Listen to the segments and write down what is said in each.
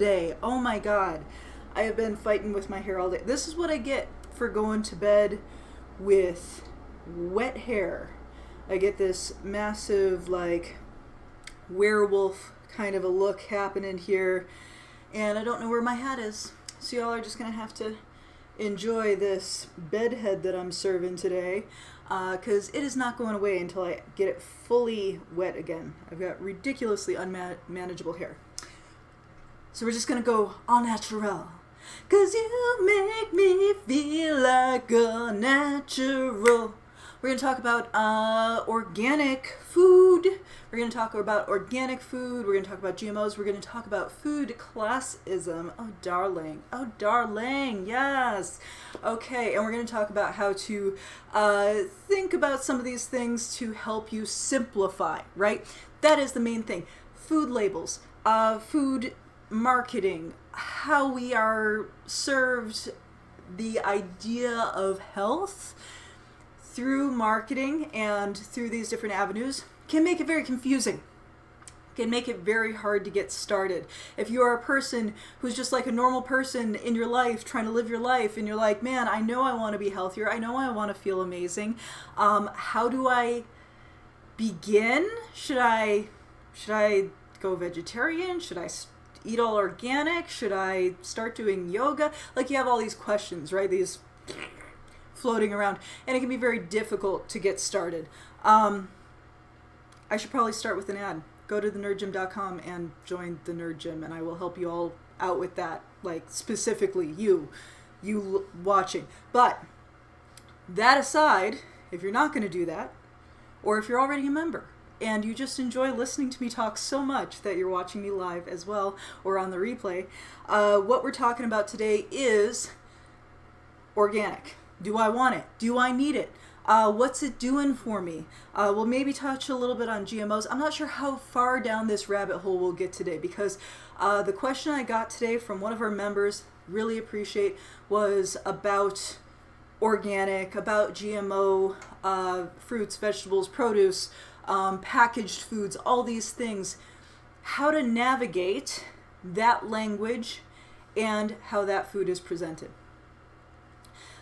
Day. Oh my god. I have been fighting with my hair all day. This is what I get for going to bed with wet hair. I get this massive, like, werewolf kind of a look happening here, and I don't know where my hat is. So y'all are just gonna have to enjoy this bedhead that I'm serving today, because it is not going away until I get it fully wet again. I've got ridiculously unmanageable hair. So we're just gonna go all natural. Cause you make me feel like a natural. We're gonna talk about organic food. We're gonna talk about organic food. We're gonna talk about GMOs. We're gonna talk about food classism. Oh darling. Oh darling. Yes. Okay, and we're gonna talk about how to think about some of these things to help you simplify, right? That is the main thing. Food labels, food marketing, how we are served the idea of health through marketing and through these different avenues can make it very confusing. Can make it very hard to get started. If you are a person who's just like a normal person in your life, trying to live your life, and you're like, man, I know I want to be healthier, I know I want to feel amazing, how do I begin? Should I go vegetarian? Should I eat all organic? Should I start doing yoga? Like, you have all these questions, right? These floating around, and it can be very difficult to get started. I should probably start with an ad. Go to thenerdgym.com and join the Nerd Gym, and I will help you all out with that, like specifically you watching. But that aside, if you're not going to do that, or if you're already a member and you just enjoy listening to me talk so much that you're watching me live as well or on the replay, what we're talking about today is organic. Do I want it? Do I need it? What's it doing for me? We'll maybe touch a little bit on GMOs. I'm not sure how far down this rabbit hole we'll get today, because the question I got today from one of our members, really appreciate, was about organic, about GMO fruits, vegetables, produce, packaged foods, all these things, how to navigate that language and how that food is presented.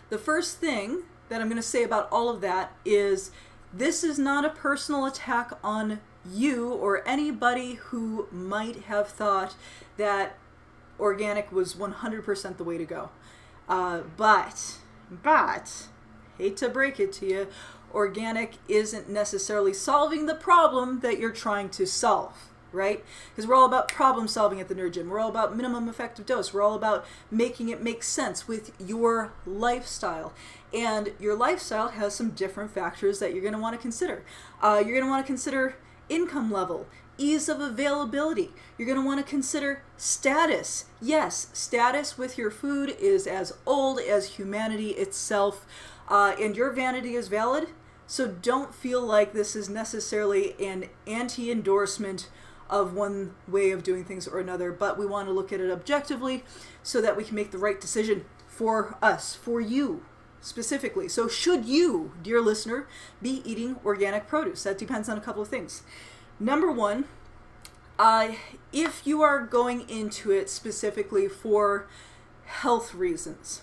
The first thing that I'm going to say about all of that is this is not a personal attack on you or anybody who might have thought that organic was 100% the way to go. But, hate to break it to you, organic isn't necessarily solving the problem that you're trying to solve, right? Because we're all about problem solving at the Nerd Gym. We're all about minimum effective dose. We're all about making it make sense with your lifestyle. And your lifestyle has some different factors that you're going to want to consider. You're going to want to consider income level, ease of availability. You're going to want to consider status. Yes, status with your food is as old as humanity itself, and your vanity is valid. So don't feel like this is necessarily an anti-endorsement of one way of doing things or another, but we want to look at it objectively so that we can make the right decision for us, for you specifically. So should you, dear listener, be eating organic produce? That depends on a couple of things. Number one, if you are going into it specifically for health reasons,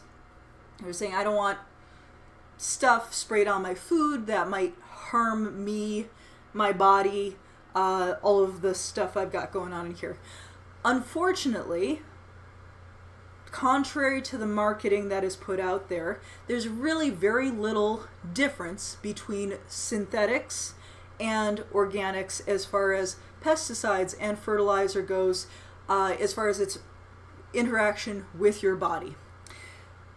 you're saying, I don't want stuff sprayed on my food that might harm me, my body, all of the stuff I've got going on in here. Unfortunately, contrary to the marketing that is put out there, there's really very little difference between synthetics and organics as far as pesticides and fertilizer goes, as far as its interaction with your body.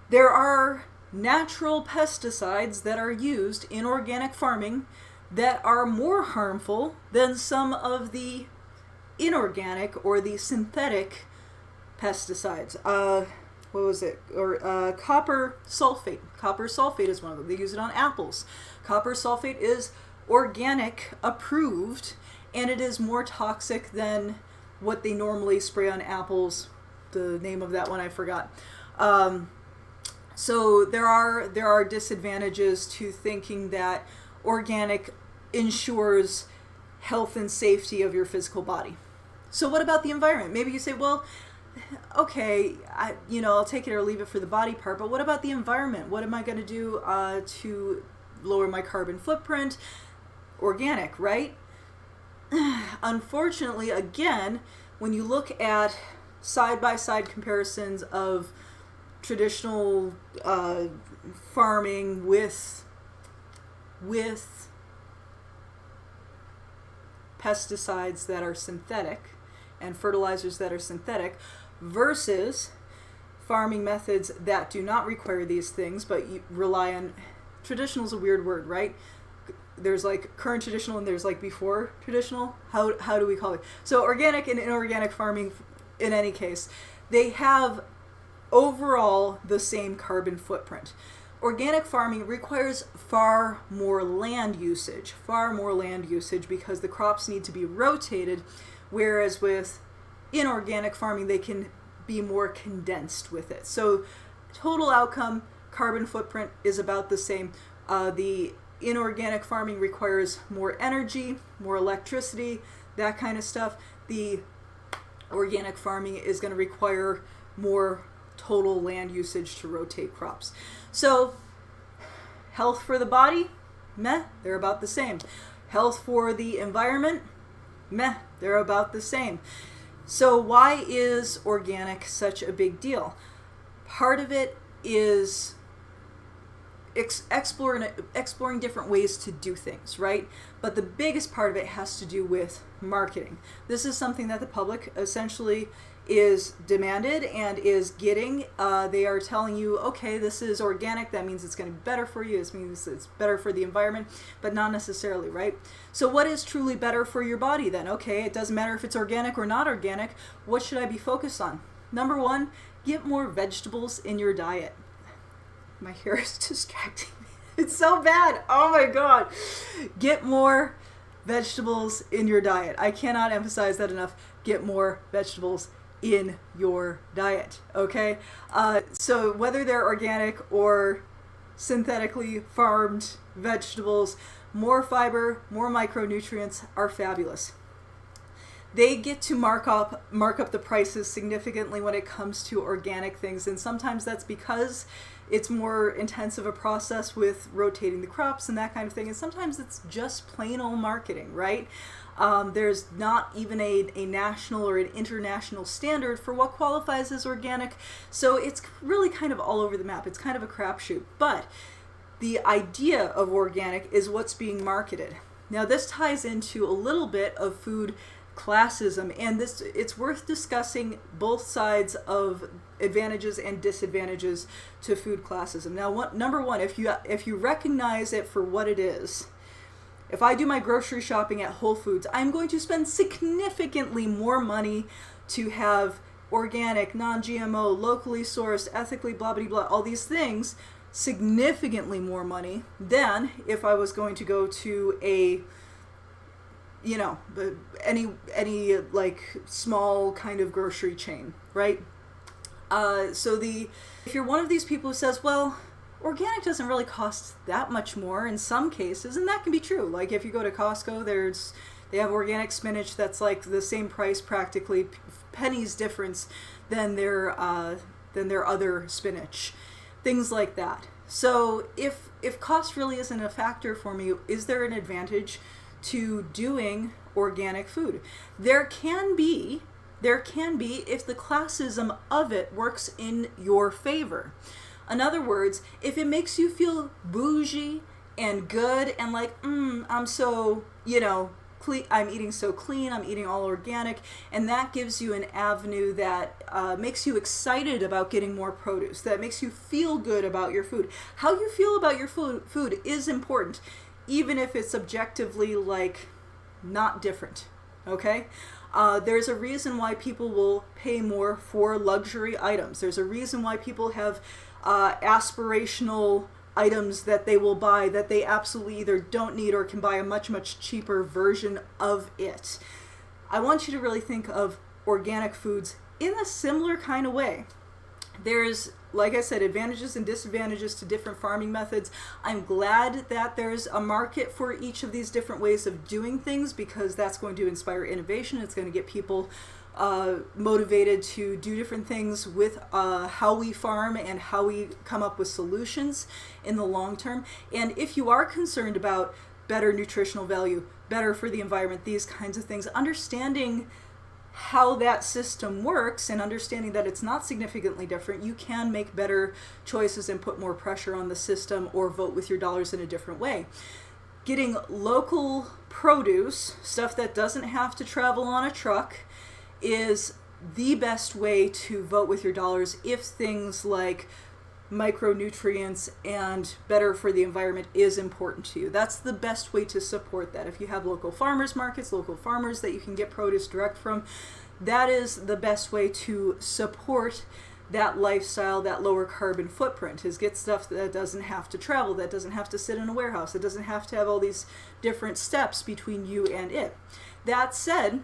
There are natural pesticides that are used in organic farming that are more harmful than some of the inorganic or the synthetic pesticides. What was it? Copper sulfate. Copper sulfate is one of them. They use it on apples. Copper sulfate is organic approved, and it is more toxic than what they normally spray on apples. The name of that one I forgot. So there are disadvantages to thinking that organic ensures health and safety of your physical body. So what about the environment? Maybe you say, well, okay, I'll take it or leave it for the body part, but what about the environment? What am I going to do to lower my carbon footprint? Organic, right? Unfortunately, again, when you look at side-by-side comparisons of traditional farming with pesticides that are synthetic and fertilizers that are synthetic versus farming methods that do not require these things but you rely on, traditional is a weird word, right? There's like current traditional and there's like before traditional. How do we call it? So organic and inorganic farming, in any case, they have overall the same carbon footprint. Organic farming requires far more land usage because the crops need to be rotated, whereas with inorganic farming they can be more condensed with it. So total outcome carbon footprint is about the same. The inorganic farming requires more energy, more electricity, that kind of stuff. The organic farming is going to require more total land usage to rotate crops. So health for the body, meh, they're about the same. Health for the environment, meh, they're about the same. So why is organic such a big deal? Part of it is exploring different ways to do things, right? But the biggest part of it has to do with marketing. This is something that the public essentially is demanded and is getting. They are telling you, okay, this is organic, that means it's going to be better for you, this means it's better for the environment, but not necessarily, right? So what is truly better for your body then? Okay, it doesn't matter if it's organic or not organic. What should I be focused on? Number one, get more vegetables in your diet. My hair is distracting me. It's so bad. Oh my God. Get more vegetables in your diet. I cannot emphasize that enough. Get more vegetables in your diet. Okay? So whether they're organic or synthetically farmed vegetables, more fiber, more micronutrients are fabulous. They get to mark up the prices significantly when it comes to organic things, and sometimes that's because it's more intensive a process with rotating the crops and that kind of thing, and sometimes it's just plain old marketing, right? There's not even a national or an international standard for what qualifies as organic, so it's really kind of all over the map. It's kind of a crapshoot, but the idea of organic is what's being marketed. Now this ties into a little bit of food classism, and it's worth discussing both sides of advantages and disadvantages to food classism. Now, number one, if you recognize it for what it is, if I do my grocery shopping at Whole Foods, I'm going to spend significantly more money to have organic, non-GMO, locally sourced, ethically blah blah blah, all these things, significantly more money than if I was going to go to a any like small kind of grocery chain, right? If you're one of these people who says, well, organic doesn't really cost that much more in some cases, and that can be true. Like if you go to Costco, they have organic spinach that's like the same price, practically pennies difference than their other spinach, things like that. So if cost really isn't a factor for me, is there an advantage to doing organic food? There can be if the classism of it works in your favor. In other words, if it makes you feel bougie and good and like, I'm so, clean, I'm eating so clean, I'm eating all organic, and that gives you an avenue that makes you excited about getting more produce, that makes you feel good about your food. How you feel about your food is important, even if it's objectively like not different, okay? There's a reason why people will pay more for luxury items. There's a reason why people have aspirational items that they will buy that they absolutely either don't need or can buy a much, much cheaper version of it. I want you to really think of organic foods in a similar kind of way. There's, like I said, advantages and disadvantages to different farming methods. I'm glad that there's a market for each of these different ways of doing things because that's going to inspire innovation. It's going to get people motivated to do different things with how we farm and how we come up with solutions in the long term. And if you are concerned about better nutritional value, better for the environment, these kinds of things, understanding how that system works and understanding that it's not significantly different, you can make better choices and put more pressure on the system or vote with your dollars in a different way. Getting local produce, stuff that doesn't have to travel on a truck, is the best way to vote with your dollars if things like micronutrients and better for the environment is important to you. That's the best way to support that. If you have local farmers markets, local farmers that you can get produce direct from, that is the best way to support that lifestyle, that lower carbon footprint, is get stuff that doesn't have to travel, that doesn't have to sit in a warehouse, that doesn't have to have all these different steps between you and it. That said,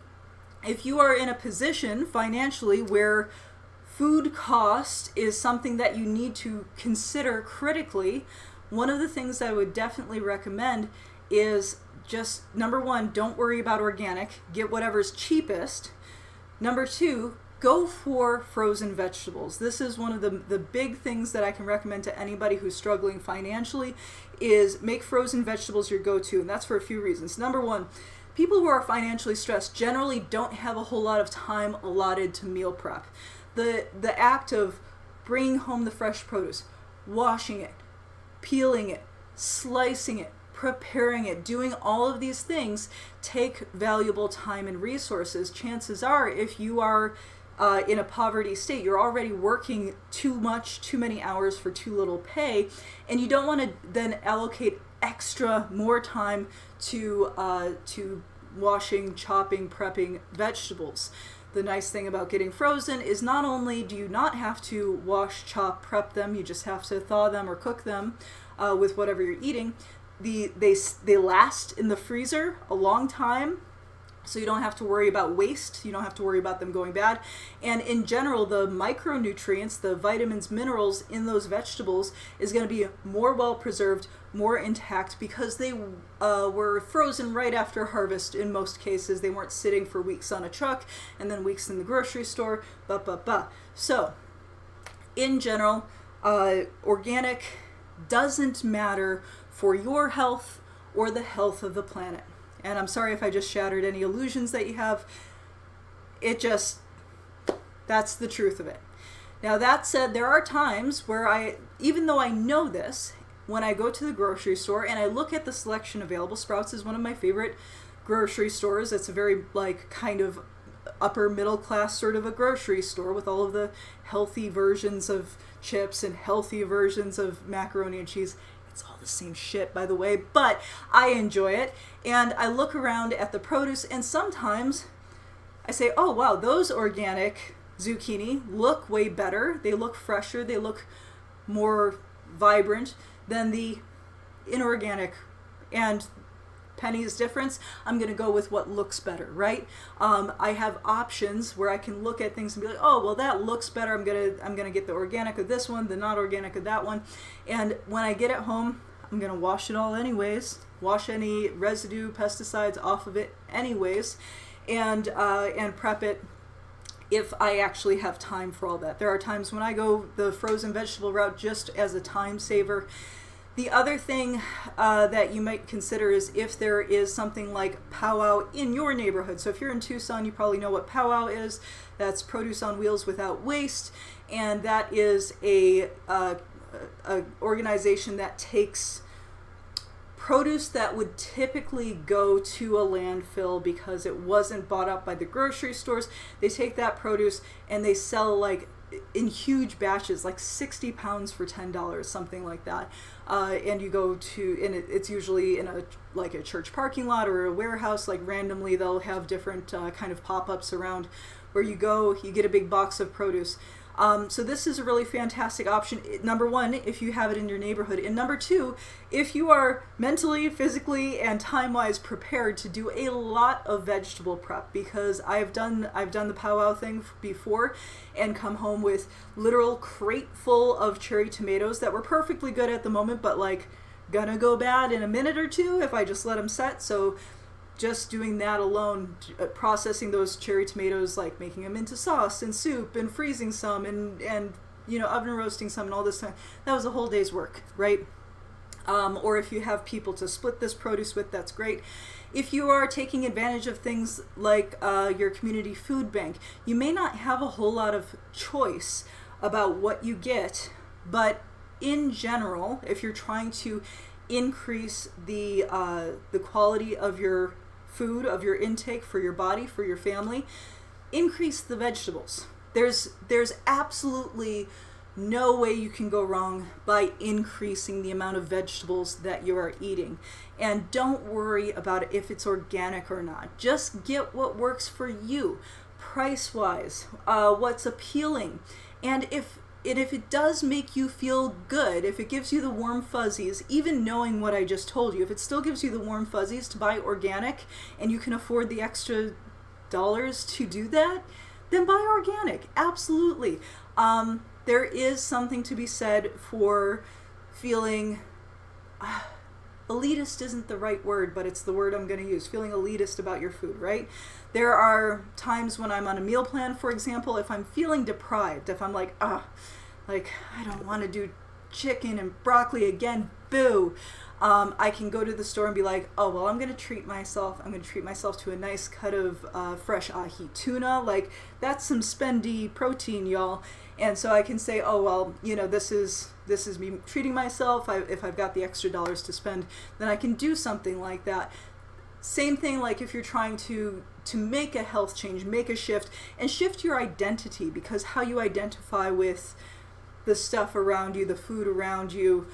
if you are in a position financially where food cost is something that you need to consider critically, one of the things I would definitely recommend is just, number one, don't worry about organic, get whatever's cheapest. Number two, go for frozen vegetables. This is one of the big things that I can recommend to anybody who's struggling financially, is make frozen vegetables your go-to, and that's for a few reasons. Number one, people who are financially stressed generally don't have a whole lot of time allotted to meal prep. The act of bringing home the fresh produce, washing it, peeling it, slicing it, preparing it, doing all of these things take valuable time and resources. Chances are, if you are in a poverty state, you're already working too many hours for too little pay, and you don't want to then allocate more time to washing, chopping, prepping vegetables. The nice thing about getting frozen is not only do you not have to wash, chop, prep them, you just have to thaw them or cook them with whatever you're eating. They last in the freezer a long time, so you don't have to worry about waste. You don't have to worry about them going bad. And in general, the micronutrients, the vitamins, minerals in those vegetables is going to be more well preserved, more intact, because they were frozen right after harvest in most cases. They weren't sitting for weeks on a truck and then weeks in the grocery store. So, in general, organic doesn't matter for your health or the health of the planet. And I'm sorry if I just shattered any illusions that you have. That's the truth of it. Now, that said, there are times where even though I know this, when I go to the grocery store and I look at the selection available, Sprouts is one of my favorite grocery stores. It's a very kind of upper middle class sort of a grocery store with all of the healthy versions of chips and healthy versions of macaroni and cheese. It's all the same shit, by the way, but I enjoy it. And I look around at the produce, and sometimes I say, oh wow, those organic zucchini look way better. They look fresher. They look more vibrant than the inorganic. And pennies difference, I'm going to go with what looks better, right? I have options where I can look at things and be like, oh, well, that looks better. I'm gonna get the organic of this one, the not organic of that one. And when I get it home, I'm going to wash it all anyways, wash any residue, pesticides off of it anyways, and prep it if I actually have time for all that. There are times when I go the frozen vegetable route just as a time saver. The other thing that you might consider is if there is something like powwow in your neighborhood. So if you're in Tucson, you probably know what powwow is. That's Produce on Wheels Without Waste, and that is a organization that takes produce that would typically go to a landfill because it wasn't bought up by the grocery stores. They take that produce and they sell in huge batches, like 60 pounds for $10, something like that. And you go to, and it's usually in a church parking lot or a warehouse. Like randomly, they'll have different kind of pop-ups around where you go, you get a big box of produce. So this is a really fantastic option. Number one, if you have it in your neighborhood, and number two, if you are mentally, physically, and time-wise prepared to do a lot of vegetable prep, because I've done the powwow thing before and come home with literal crate full of cherry tomatoes that were perfectly good at the moment, but gonna go bad in a minute or two if I just let them set. So just doing that alone, processing those cherry tomatoes, like making them into sauce and soup and freezing some and oven roasting some and all this time, that was a whole day's work, right? Or if you have people to split this produce with, that's great. If you are taking advantage of things like your community food bank, you may not have a whole lot of choice about what you get, but in general, if you're trying to increase the quality of your food, of your intake for your body, for your family, increase the vegetables. There's absolutely no way you can go wrong by increasing the amount of vegetables that you are eating. And don't worry about if it's organic or not. Just get what works for you, price-wise, what's appealing. And if it does make you feel good, if it gives you the warm fuzzies, even knowing what I just told you, if it still gives you the warm fuzzies to buy organic and you can afford the extra dollars to do that, then buy organic. Absolutely. There is something to be said for feeling, elitist isn't the right word, but it's the word I'm going to use, feeling elitist about your food, right? There are times when I'm on a meal plan, for example, if I'm feeling deprived, if I'm like, I don't want to do chicken and broccoli again, boo. I can go to the store and be like, oh, well, I'm going to treat myself. I'm going to treat myself to a nice cut of fresh ahi tuna. Like, that's some spendy protein, y'all. And so I can say, oh, well, this is me treating myself. If I've got the extra dollars to spend, then I can do something like that. Same thing like if you're trying to make a health change, make a shift, and shift your identity, because how you identify with the stuff around you, the food around you,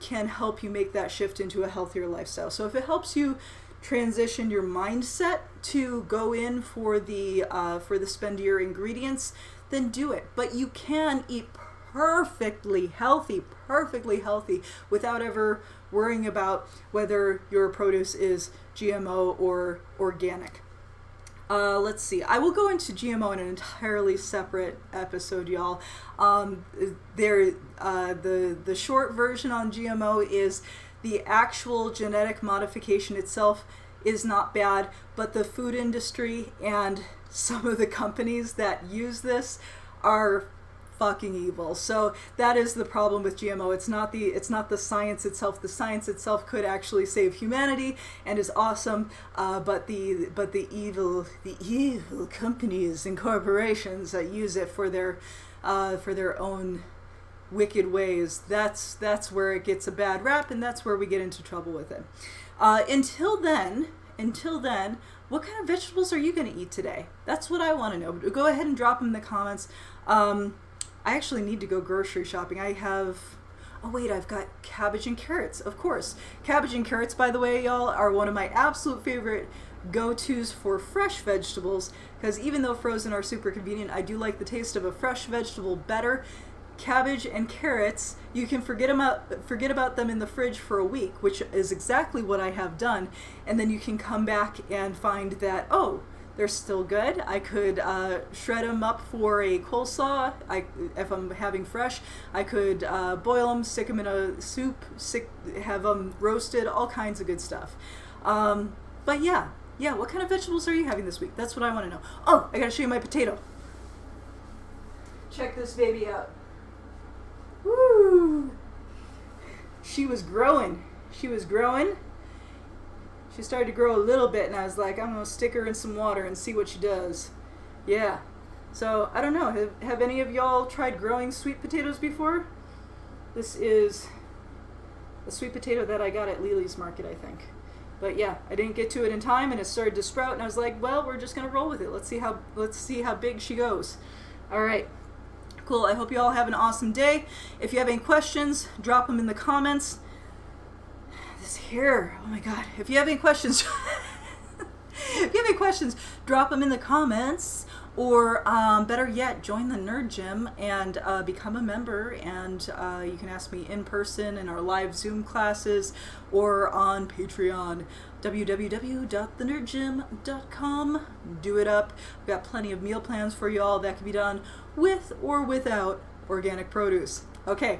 can help you make that shift into a healthier lifestyle. So if it helps you transition your mindset to go in for the spendier ingredients, then do it. But you can eat perfectly healthy without ever worrying about whether your produce is GMO or organic. Let's see. I will go into GMO in an entirely separate episode, y'all. The short version on GMO is the actual genetic modification itself is not bad, but the food industry and some of the companies that use this are fucking evil. So that is the problem with GMO. It's not the science itself. The science itself could actually save humanity and is awesome, but the evil companies and corporations that use it for their own wicked ways, that's where it gets a bad rap, and that's where we get into trouble with it. Until then, what kind of vegetables are you going to eat today? That's what I want to know. Go ahead and drop them in the comments. I actually need to go grocery shopping. I've got cabbage and carrots, of course. Cabbage and carrots, by the way, y'all, are one of my absolute favorite go-tos for fresh vegetables, because even though frozen are super convenient, I do like the taste of a fresh vegetable better. Cabbage and carrots, you can forget about them in the fridge for a week, which is exactly what I have done, and then you can come back and find that, oh, they're still good. I could shred them up for a coleslaw. If I'm having fresh, I could boil them, stick them in a soup, have them roasted, all kinds of good stuff. But yeah, what kind of vegetables are you having this week? That's what I want to know. Oh, I gotta show you my potato. Check this baby out. Woo! She was growing. She started to grow a little bit, and I was like, I'm going to stick her in some water and see what she does. Yeah. So, I don't know. Have any of y'all tried growing sweet potatoes before? This is a sweet potato that I got at Lily's Market, I think. But yeah, I didn't get to it in time, and it started to sprout, and I was like, well, we're just going to roll with it. Let's see how big she goes. All right. Cool. I hope you all have an awesome day. If you have any questions, drop them in the comments. This hair, oh my god. If you have any questions, drop them in the comments, or better yet, join the Nerd Gym and become a member, and you can ask me in person in our live Zoom classes or on Patreon, www.thenerdgym.com. Do it up. We've got plenty of meal plans for you all that can be done with or without organic produce. Okay.